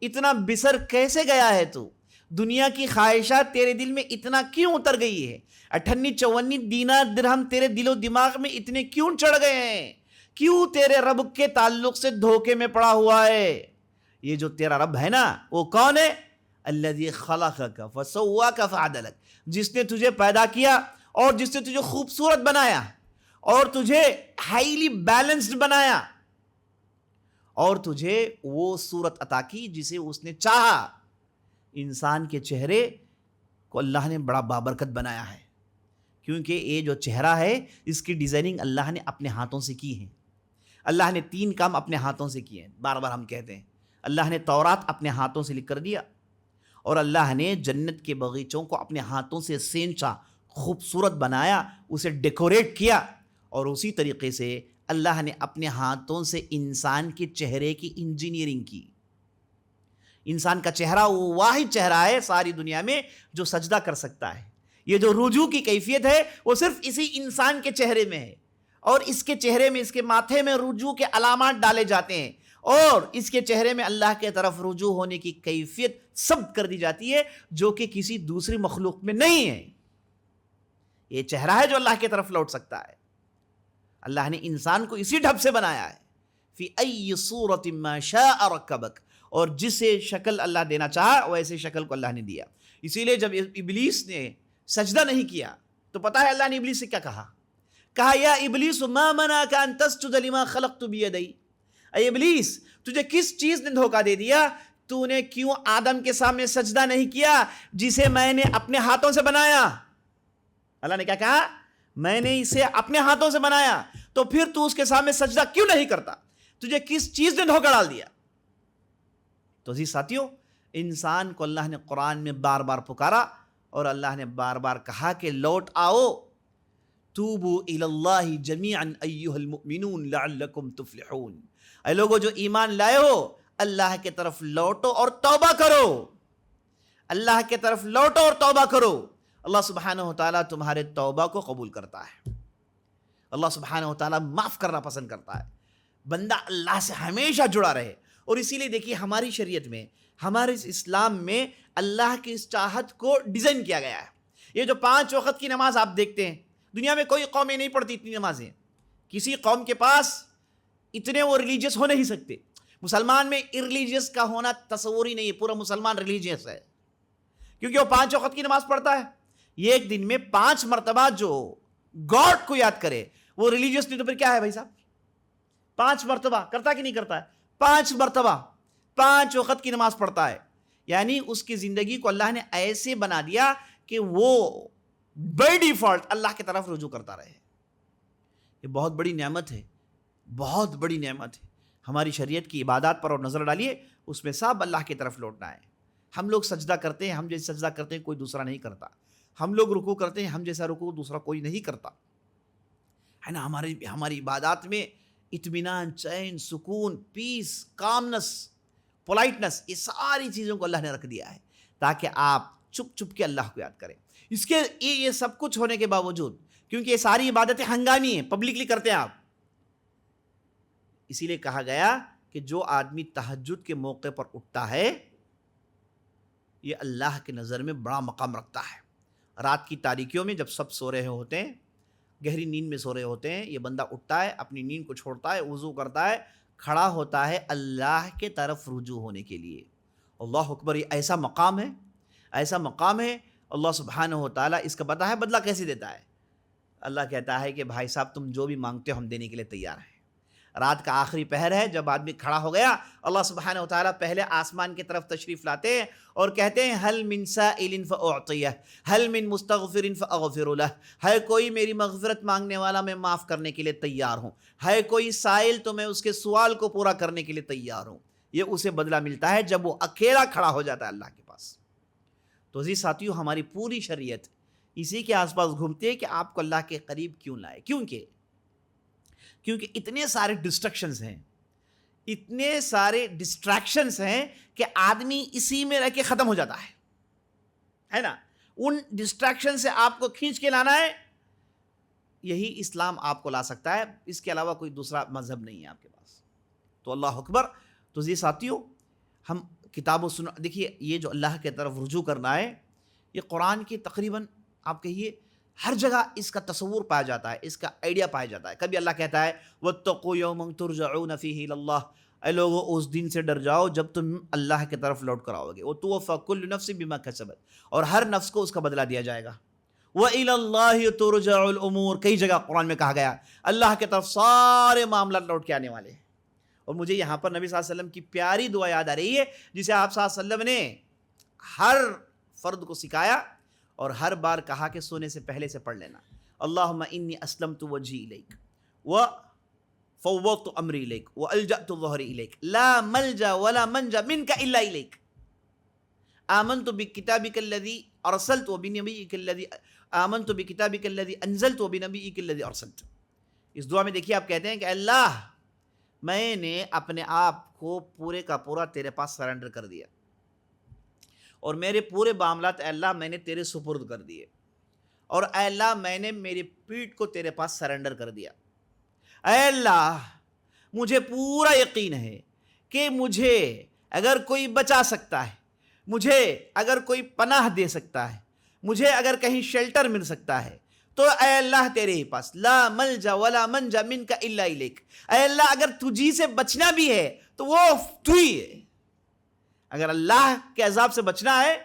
اتنا بسر کیسے گیا ہے تو؟ دنیا کی خواہشات تیرے دل میں اتنا کیوں اتر گئی ہے؟ 58-54 دینار درہم تیرے دل و دماغ میں اتنے کیوں چڑھ گئے ہیں؟ کیوں تیرے رب کے تعلق سے دھوکے میں پڑا ہوا ہے؟ یہ جو تیرا رب ہے نا وہ کون ہے؟ الذی خلقک فسواک فعدلک, جس نے تجھے پیدا کیا اور جس نے تجھے خوبصورت بنایا اور تجھے ہائیلی بیلنسڈ بنایا اور تجھے وہ صورت عطا کی جسے اس نے چاہا. انسان کے چہرے کو اللہ نے بڑا بابرکت بنایا ہے, کیونکہ یہ جو چہرہ ہے اس کی ڈیزائننگ اللہ نے اپنے ہاتھوں سے کی ہے. اللہ نے 3 کام اپنے ہاتھوں سے کیے ہیں, بار بار ہم کہتے ہیں. اللہ نے تورات اپنے ہاتھوں سے لکھ کر دیا, اور اللہ نے جنت کے باغیچوں کو اپنے ہاتھوں سے سینچا, خوبصورت بنایا, اسے ڈیکوریٹ کیا, اور اسی طریقے سے اللہ نے اپنے ہاتھوں سے انسان کے چہرے کی انجینئرنگ کی. انسان کا چہرہ وہ واحد چہرہ ہے ساری دنیا میں جو سجدہ کر سکتا ہے. یہ جو رجوع کی کیفیت ہے وہ صرف اسی انسان کے چہرے میں ہے, اور اس کے چہرے میں, اس کے ماتھے میں رجوع کے علامات ڈالے جاتے ہیں, اور اس کے چہرے میں اللہ کے طرف رجوع ہونے کی کیفیت ثبت کر دی جاتی ہے جو کہ کسی دوسری مخلوق میں نہیں ہے. یہ چہرہ ہے جو اللہ کی طرف لوٹ سکتا ہے. اللہ نے انسان کو اسی ڈھب سے بنایا ہے, فی ای صورت ما شاء رکبک, اور جسے شکل اللہ دینا چاہا ویسے شکل کو اللہ نے دیا. اسی لیے جب ابلیس نے سجدہ نہیں کیا تو پتہ ہے اللہ نے ابلیس سے کیا کہا؟ کہا یا ابلیس ما منعک ان تسجد لما خلقت بیدی. اے ابلیس, تجھے کس چیز نے دھوکہ دے دیا؟ تو نے کیوں آدم کے سامنے سجدہ نہیں کیا جسے میں نے اپنے ہاتھوں سے بنایا؟ اللہ نے کیا کہا؟ میں نے اسے اپنے ہاتھوں سے بنایا, تو پھر تو اس کے سامنے سجدہ کیوں نہیں کرتا؟ تجھے کس چیز نے دھوکہ ڈال دیا؟ تو جی ساتھیوں, انسان کو اللہ نے قرآن میں بار بار پکارا, اور اللہ نے بار بار کہا کہ لوٹ آؤ. توبوا الی اللہ جمیعا ایھا المؤمنون لعلکم تفلحون. اے لوگو جو ایمان لائے ہو, اللہ کے طرف لوٹو اور توبہ کرو. اللہ کے طرف لوٹو اور توبہ کرو. اللہ سبحانہ و تعالیٰ تمہارے توبہ کو قبول کرتا ہے. اللہ سبحانہ و تعالیٰ معاف کرنا پسند کرتا ہے. بندہ اللہ سے ہمیشہ جڑا رہے. اور اسی لیے دیکھیے ہماری شریعت میں, ہمارے اس اسلام میں اللہ کی اس چاہت کو ڈیزائن کیا گیا ہے. یہ جو 5 وقت کی نماز آپ دیکھتے ہیں، دنیا میں کوئی قوم نہیں پڑھتی اتنی نمازیں، کسی قوم کے پاس اتنے وہ ریلیجیس ہو نہیں سکتے۔ مسلمان میں ارریلیجیس کا ہونا تصور ہی نہیں ہے، پورا مسلمان ریلیجیس ہے، کیونکہ وہ 5 وقت کی نماز پڑھتا ہے۔ یہ ایک دن میں 5 مرتبہ جو گاڈ کو یاد کرے وہ ریلیجیس نہیں تو پھر کیا ہے بھائی صاحب؟ 5 مرتبہ کرتا کہ نہیں کرتا ہے؟ 5 مرتبہ 5 وقت کی نماز پڑھتا ہے، یعنی اس کی زندگی کو اللہ نے ایسے بنا دیا کہ وہ بائی ڈیفالٹ اللہ کی طرف رجوع کرتا رہے۔ یہ بہت بڑی نعمت ہے، بہت بڑی نعمت ہے۔ ہماری شریعت کی عبادات پر اور نظر ڈالیے، اس میں سب اللہ کی طرف لوٹنا ہے۔ ہم لوگ سجدہ کرتے ہیں، ہم جیسے سجدہ کرتے ہیں کوئی دوسرا نہیں کرتا۔ ہم لوگ رکوع کرتے ہیں، ہم جیسا رکوع دوسرا کوئی نہیں کرتا ہے نا۔ ہماری عبادات میں اطمینان، چین، سکون، پیس، کامنس، پولائٹنس، یہ ساری چیزوں کو اللہ نے رکھ دیا ہے تاکہ آپ چپ چپ کے اللہ کو یاد کریں۔ اس کے یہ سب کچھ ہونے کے باوجود، کیونکہ یہ ساری عبادتیں ہنگامی ہیں، پبلکلی کرتے ہیں آپ، اسی لیے کہا گیا کہ جو آدمی تہجد کے موقع پر اٹھتا ہے یہ اللہ کے نظر میں بڑا مقام رکھتا ہے۔ رات کی تاریکیوں میں جب سب سو رہے ہوتے ہیں، گہری نیند میں سو رہے ہوتے ہیں، یہ بندہ اٹھتا ہے، اپنی نیند کو چھوڑتا ہے، وضو کرتا ہے، کھڑا ہوتا ہے اللہ کے طرف رجوع ہونے کے لیے۔ اللہ اکبر، یہ ایسا مقام ہے، ایسا مقام ہے۔ اللہ سبحانہ و تعالیٰ اس کا پتہ ہے بدلہ کیسے دیتا ہے۔ اللہ کہتا ہے کہ بھائی صاحب تم جو بھی مانگتے ہو ہم دینے کے لیے تیار ہیں۔ رات کا آخری پہر ہے، جب آدمی کھڑا ہو گیا، اللہ سبحانہ و تعالیٰ پہلے آسمان کی طرف تشریف لاتے ہیں اور کہتے ہیں حل من سائل فاعطیہ، حل من مستغفر فاغفر لہ، ہے کوئی میری مغفرت مانگنے والا میں معاف کرنے کے لیے تیار ہوں، ہے کوئی سائل تو میں اس کے سوال کو پورا کرنے کے لیے تیار ہوں۔ یہ اسے بدلہ ملتا ہے جب وہ اکیلا کھڑا ہو جاتا ہے اللہ کے پاس۔ تو عزیز ساتھیو، ہماری پوری شریعت اسی کے آس پاس گھومتے ہیں کہ آپ کو اللہ کے قریب کیوں لائے۔ کیونکہ اتنے سارے ڈسٹرکشنز ہیں، اتنے سارے ڈسٹریکشنز ہیں کہ آدمی اسی میں رہ کے ختم ہو جاتا ہے نا۔ ان ڈسٹریکشن سے آپ کو کھینچ کے لانا ہے، یہی اسلام آپ کو لا سکتا ہے، اس کے علاوہ کوئی دوسرا مذہب نہیں ہے آپ کے پاس۔ تو اللہ اکبر۔ تو یہ ساتھیوں، ہم کتاب و سنت، دیکھیے یہ جو اللہ کے طرف رجوع کرنا ہے، یہ قرآن کی تقریباً آپ کہیے ہر جگہ اس کا تصور پایا جاتا ہے، اس کا آئیڈیا پایا جاتا ہے۔ کبھی اللہ کہتا ہے وَاتَّقُوا يَوْمًا تُرْجَعُونَ فِيهِ إِلَى اللَّهِ، اے لوگو اس دن سے ڈر جاؤ جب تم اللہ کی طرف لوٹ کر آؤ گے۔ وَتُوَفَّى كُلُّ نَفْسٍ بِمَا كَسَبَتْ، اور ہر نفس کو اس کا بدلہ دیا جائے گا۔ وَإِلَى اللَّهِ تُرْجَعُ الْأُمُورُ، کئی جگہ قرآن میں کہا گیا اللہ کی طرف سارے معاملات لوٹ کے آنے والے ہیں۔ اور مجھے یہاں پر نبی صلی اللہ علیہ وسلم کی پیاری دعا یاد آ رہی ہے جسے آپ صلی اللہ علیہ وسلم نے ہر فرد کو سکھایا اور ہر بار کہا کہ سونے سے پہلے سے پڑھ لینا۔ اللہم انی اسلمت وجہی الیک وفوضت امری الیک والجأت ظہری الیک لا ملجا ولا منجا منک الا الیک آمنت بکتابک الذی ارسلت وبنبیک الذی آمنت بکتابک الذی انزلت وبنبیک الذی ارسلت۔ اس دعا میں دیکھیے آپ کہتے ہیں کہ اللہ میں نے اپنے آپ کو پورے کا پورا تیرے پاس سرنڈر کر دیا اور میرے پورے معاملات اے اللہ میں نے تیرے سپرد کر دیے، اور اے اللہ میں نے میری پیٹھ کو تیرے پاس سرنڈر کر دیا۔ اے اللہ مجھے پورا یقین ہے کہ مجھے اگر کوئی بچا سکتا ہے، مجھے اگر کوئی پناہ دے سکتا ہے، مجھے اگر کہیں شیلٹر مل سکتا ہے تو اے اللہ تیرے ہی پاس، لا ملجا ولا منجا منک الا الیک۔ اے اللہ اگر تجھی سے بچنا بھی ہے تو وہ تو ہی ہے۔ اگر اللہ کے عذاب سے بچنا ہے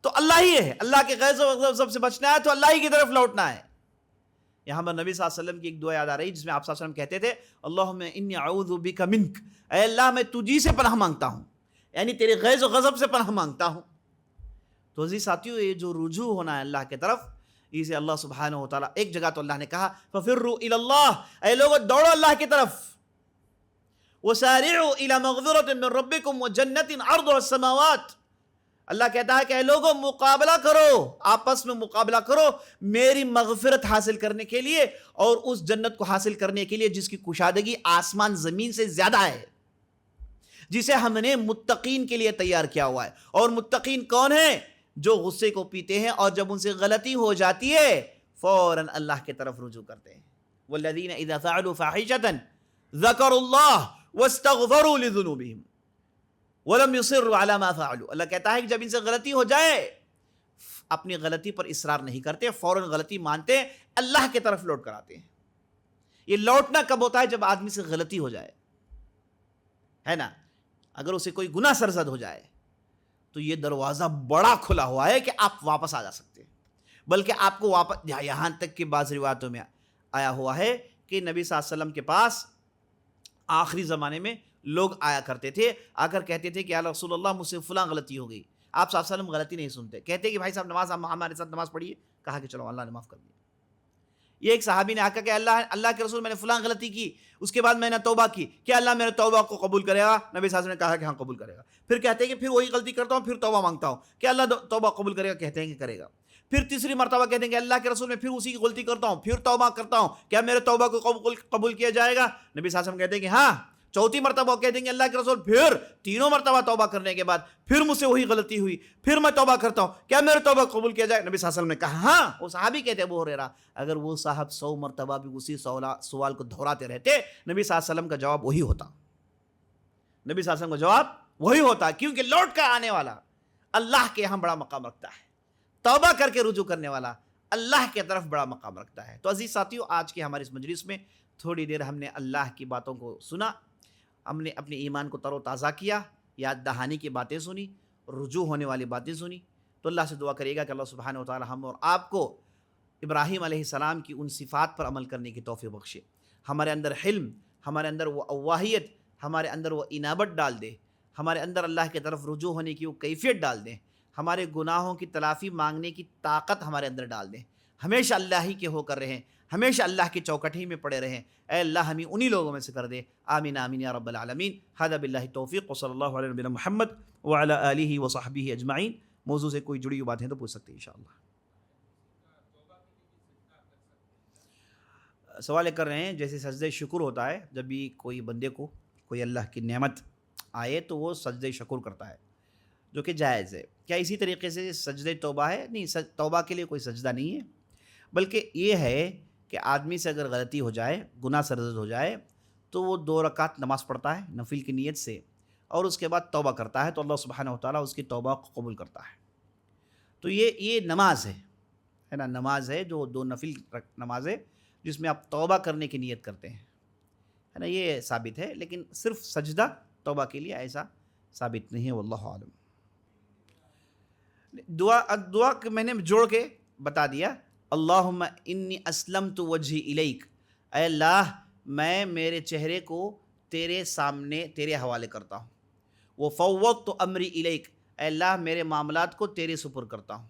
تو اللہ ہی ہے، اللہ کے غیظ و غضب سے بچنا ہے تو اللہ ہی کی طرف لوٹنا ہے۔ یہاں پر نبی صلی اللہ علیہ وسلم کی ایک دعا یاد آ رہی جس میں آپ صلی اللہ علیہ وسلم کہتے تھے اللہم انی اعوذ بک منک، اے اللہ میں تجھی سے پناہ مانگتا ہوں، یعنی تیرے غیظ و غضب سے پناہ مانگتا ہوں۔ تو عزیز ساتھیو، یہ جو رجوع ہونا ہے اللہ کی طرف، اسے اللہ سبحانہ و تعالیٰ ایک جگہ تو اللہ نے کہا ففروا الی اللہ، اے لوگو دوڑو اللہ کی طرف، وسارعوا الی مغفرۃ من ربکم وجنۃ عرضها السماوات، اللہ کہتا ہے کہ اے لوگو مقابلہ کرو، آپس میں مقابلہ کرو میری مغفرت حاصل کرنے کے لیے اور اس جنت کو حاصل کرنے کے لیے جس کی کشادگی آسمان زمین سے زیادہ ہے، جسے ہم نے متقین کے لیے تیار کیا ہوا ہے۔ اور متقین کون ہیں؟ جو غصے کو پیتے ہیں اور جب ان سے غلطی ہو جاتی ہے فوراً اللہ کی طرف رجوع کرتے ہیں۔ والذین اذا فعلوا فاحشۃ ذکروا اللہ واستغفروا لذنوبہم ولم یصروا علی ما فعلوا، اللہ کہتا ہے کہ جب ان سے غلطی ہو جائے اپنی غلطی پر اصرار نہیں کرتے، فوراً غلطی مانتے ہیں، اللہ کی طرف لوٹ کر آتے ہیں۔ یہ لوٹنا کب ہوتا ہے؟ جب آدمی سے غلطی ہو جائے، ہے نا، اگر اسے کوئی گناہ سرزد ہو جائے تو یہ دروازہ بڑا کھلا ہوا ہے کہ آپ واپس آ جا سکتے ہیں۔ بلکہ آپ کو واپس، یہاں تک کہ بعض روایتوں میں آیا ہوا ہے کہ نبی صلی اللہ علیہ وسلم کے پاس آخری زمانے میں لوگ آیا کرتے تھے، آ کر کہتے تھے کہ یا رسول اللہ مجھ سے فلاں غلطی ہو گئی۔ آپ صلی اللہ علیہ وسلم غلطی نہیں سنتے، کہتے کہ بھائی صاحب نماز ہمارے ساتھ نماز پڑھیے، کہا کہ چلو اللہ نے معاف کر دیا۔ یہ ایک صحابی نے آ کر کہ اللہ کے رسول میں نے فلاں غلطی کی، اس کے بعد میں نے توبہ کی، کیا اللہ میرے توبہ کو قبول کرے گا؟ نبی صلی اللہ علیہ وسلم نے کہا کہ ہاں قبول کرے گا۔ پھر کہتے ہیں کہ پھر وہی غلطی کرتا ہوں، پھر توبہ مانگتا ہوں، کیا اللہ توبہ قبول کرے گا؟ کہتے ہیں کہ کرے گا۔ پھر تیسری مرتبہ کہتے ہیں کہ اللہ کے رسول میں پھر اسی کی غلطی کرتا ہوں، پھر توبہ کرتا ہوں، کیا میرے توبہ کو قبول کیا جائے گا؟ نبی صلی اللہ علیہ وسلم کہتے ہیں کہ ہاں۔ چوتھی مرتبہ کہتے ہیں کہ اللہ کے رسول پھر تینوں مرتبہ توبہ کرنے کے بعد پھر مجھ سے وہی غلطی ہوئی، پھر میں توبہ کرتا ہوں، کیا میرے توبہ قبول کیا جائے؟ نبی صلی اللہ علیہ وسلم نے کہا ہاں۔ وہ صحابی کہتے ہیں ابو ہریرہ اگر وہ صاحب 100 مرتبہ بھی اسی سوال کو دہراتے رہتے، نبی صلی اللہ علیہ وسلم کا جواب وہی ہوتا، نبی صلی اللہ علیہ وسلم کا جواب وہی ہوتا، کیونکہ لوٹ کر آنے والا اللہ کے یہاں بڑا مقام رکھتا ہے، توبہ کر کے رجوع کرنے والا اللہ کی طرف بڑا مقام رکھتا ہے۔ تو عزیز ساتھیو، آج کے ہمارے اس مجلس میں تھوڑی دیر ہم نے اللہ کی باتوں کو سنا، ہم نے اپنے ایمان کو تر و تازہ کیا، یاد دہانی کی باتیں سنی، رجوع ہونے والی باتیں سنی۔ تو اللہ سے دعا کریے گا کہ اللہ سبحانہ و تعالی ہم اور آپ کو ابراہیم علیہ السلام کی ان صفات پر عمل کرنے کی توفیق بخشے، ہمارے اندر حلم، ہمارے اندر وہ اواہیت، ہمارے اندر وہ انابت ڈال دے، ہمارے اندر اللہ کی طرف رجوع ہونے کی وہ کیفیت ڈال دیں، ہمارے گناہوں کی تلافی مانگنے کی طاقت ہمارے اندر ڈال دیں، ہمیشہ اللہ ہی کے ہو کر رہیں، ہمیشہ اللہ کی چوکٹ ہی میں پڑے رہیں۔ اے اللہ ہمیں انہی لوگوں میں سے کر دے، آمین آمین یا رب العالمین۔ ھذا باللہ توفیق، وصلی اللہ علیہ نبینا محمد وعلی آلہ وصحبہ اجمعین۔ موضوع سے کوئی جڑی ہوئی باتیں تو پوچھ سکتے ہیں انشاءاللہ۔ سوال کر رہے ہیں جیسے سجدہ شکر ہوتا ہے، جب بھی کوئی بندے کو کوئی اللہ کی نعمت آئے تو وہ سجدہ شکر کرتا ہے، جو کہ جائز ہے۔ کیا اسی طریقے سے سجدہ توبہ ہے؟ نہیں، توبہ کے لیے کوئی سجدہ نہیں ہے، بلکہ یہ ہے کہ آدمی سے اگر غلطی ہو جائے، گناہ سرزد ہو جائے، تو وہ 2 رکعت نماز پڑھتا ہے نفل کی نیت سے، اور اس کے بعد توبہ کرتا ہے تو اللہ سبحانہ و تعالیٰ اس کی توبہ کو قبول کرتا ہے۔ تو یہ نماز ہے نا، نماز ہے جو 2 نفل نماز ہے جس میں آپ توبہ کرنے کی نیت کرتے ہیں، ہے نا، یہ ثابت ہے۔ لیکن صرف سجدہ توبہ کے لیے ایسا ثابت نہیں ہے، واللہ عالم۔ دعا میں نے جوڑ کے بتا دیا، اللہم انی اسلمت وجہی الیک، اے اللہ میں میرے چہرے کو تیرے سامنے تیرے حوالے کرتا ہوں، وفوضت امری الیک، اے اللہ میرے معاملات کو تیرے سپر کرتا ہوں،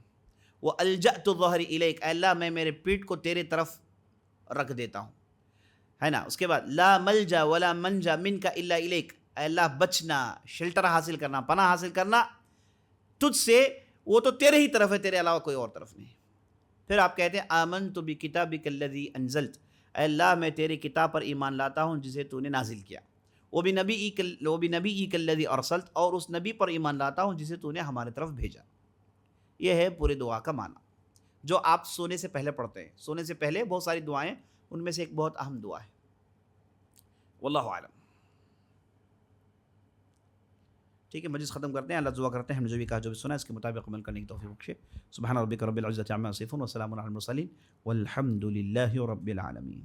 والجأت ظہری الیک، اے اللہ میں میرے پیٹھ کو تیرے طرف رکھ دیتا ہوں، ہے نا۔ اس کے بعد لا ملجا ولا منجا منک الا الیک، اے اللہ بچنا، شیلٹر حاصل کرنا، پناہ حاصل کرنا تجھ سے، وہ تو تیرے ہی طرف ہے، تیرے علاوہ کوئی اور طرف نہیں۔ پھر آپ کہتے ہیں آمنت بکتابک الذی انزلت، اے اللہ میں تیری کتاب پر ایمان لاتا ہوں جسے تو نے نازل کیا، وہ بھی نبیک الذی ارسلت، اور اس نبی پر ایمان لاتا ہوں جسے تو نے ہمارے طرف بھیجا۔ یہ ہے پورے دعا کا معنی جو آپ سونے سے پہلے پڑھتے ہیں۔ سونے سے پہلے بہت ساری دعائیں، ان میں سے ایک بہت اہم دعا ہے، واللہ اعلم۔ ٹھیک ہے، مجلس ختم کرتے ہیں، اللہ دعا کرتے ہیں ہم نے جو بھی کہا جو بھی سنا اس کے مطابق عمل کرنے کی توفیق بخشے۔ سبحان ربک رب العزۃ عما یصفون وسلام علی المرسلین والحمد للہ رب العالمین۔